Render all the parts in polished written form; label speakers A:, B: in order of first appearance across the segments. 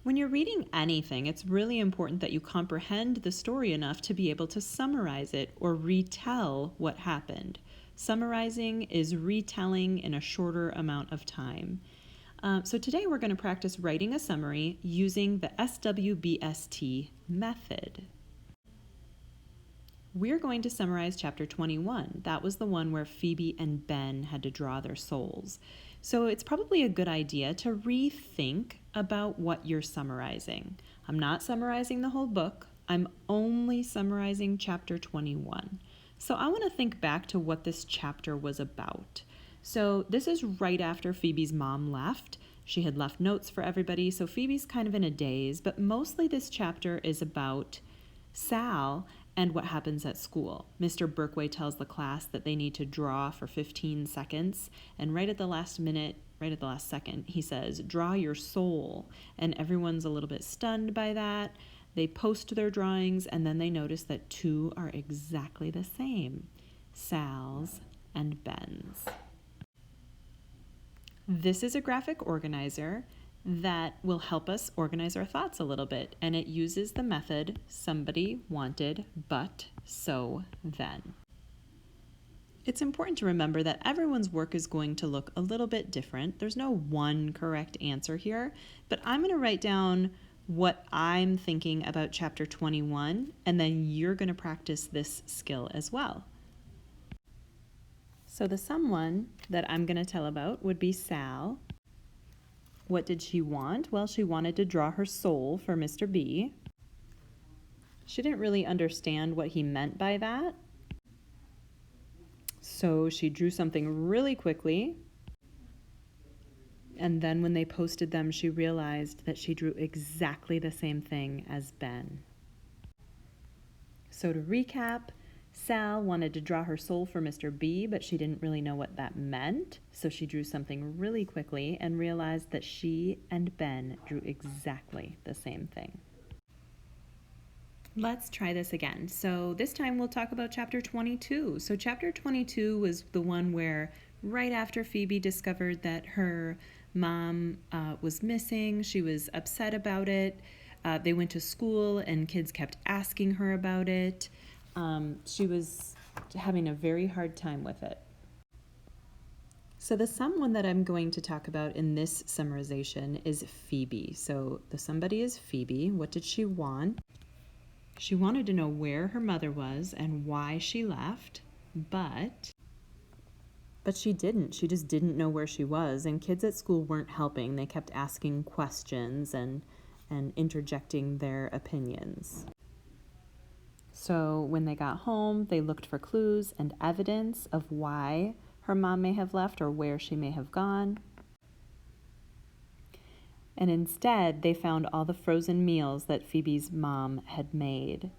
A: When you're reading anything, it's really important that you comprehend the story enough to be able to summarize it or retell what happened. Summarizing is retelling in a shorter amount of time. So today we're going to practice writing a summary using the SWBST method. We're going to summarize chapter 21. That was the one where Phoebe and Ben had to draw their souls. So it's probably a good idea to rethink about what you're summarizing. I'm not summarizing the whole book. I'm only summarizing chapter 21. So I want to think back to what this chapter was about. So this is right after Phoebe's mom left. She had left notes for everybody, so Phoebe's kind of in a daze, but mostly this chapter is about Sal and what happens at school. Mr. Berkway tells the class that they need to draw for 15 seconds, and right at the last second, he says, "Draw your soul," and everyone's a little bit stunned by that. They post their drawings, and then they notice that two are exactly the same, Sal's and Ben's. This is a graphic organizer that will help us organize our thoughts a little bit, and it uses the method somebody wanted but so then. It's important to remember that everyone's work is going to look a little bit different. There's no one correct answer here, but I'm going to write down what I'm thinking about chapter 21, and then you're going to practice this skill as well. So the someone that I'm going to tell about would be Sal. What did she want? Well, she wanted to draw her soul for Mr. B. She didn't really understand what he meant by that. So she drew something really quickly. And then when they posted them, she realized that she drew exactly the same thing as Ben. So to recap, Sal wanted to draw her soul for Mr. B, but she didn't really know what that meant. So she drew something really quickly and realized that she and Ben drew exactly the same thing. Let's try this again. So this time we'll talk about chapter 22. So chapter 22 was the one where right after Phoebe discovered that her mom was missing, she was upset about it. They went to school and kids kept asking her about it. She was having a very hard time with it. So the someone that I'm going to talk about in this summarization is Phoebe. So the somebody is Phoebe. What did she want? She wanted to know where her mother was and why she left, but she didn't. She just didn't know where she was, and kids at school weren't helping. They kept asking questions and interjecting their opinions. So when they got home, they looked for clues and evidence of why her mom may have left or where she may have gone. And instead, they found all the frozen meals that Phoebe's mom had made.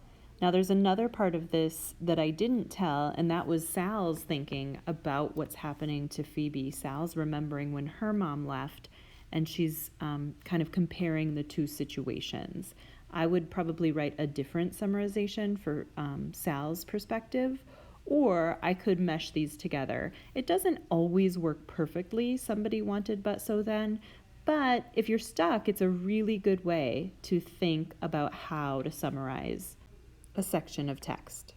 A: Now, there's another part of this that I didn't tell, and that was Sal's thinking about what's happening to Phoebe. Sal's remembering when her mom left, and she's kind of comparing the two situations. I would probably write a different summarization for Sal's perspective, or I could mesh these together. It doesn't always work perfectly, somebody wanted but so then, but if you're stuck, it's a really good way to think about how to summarize a section of text.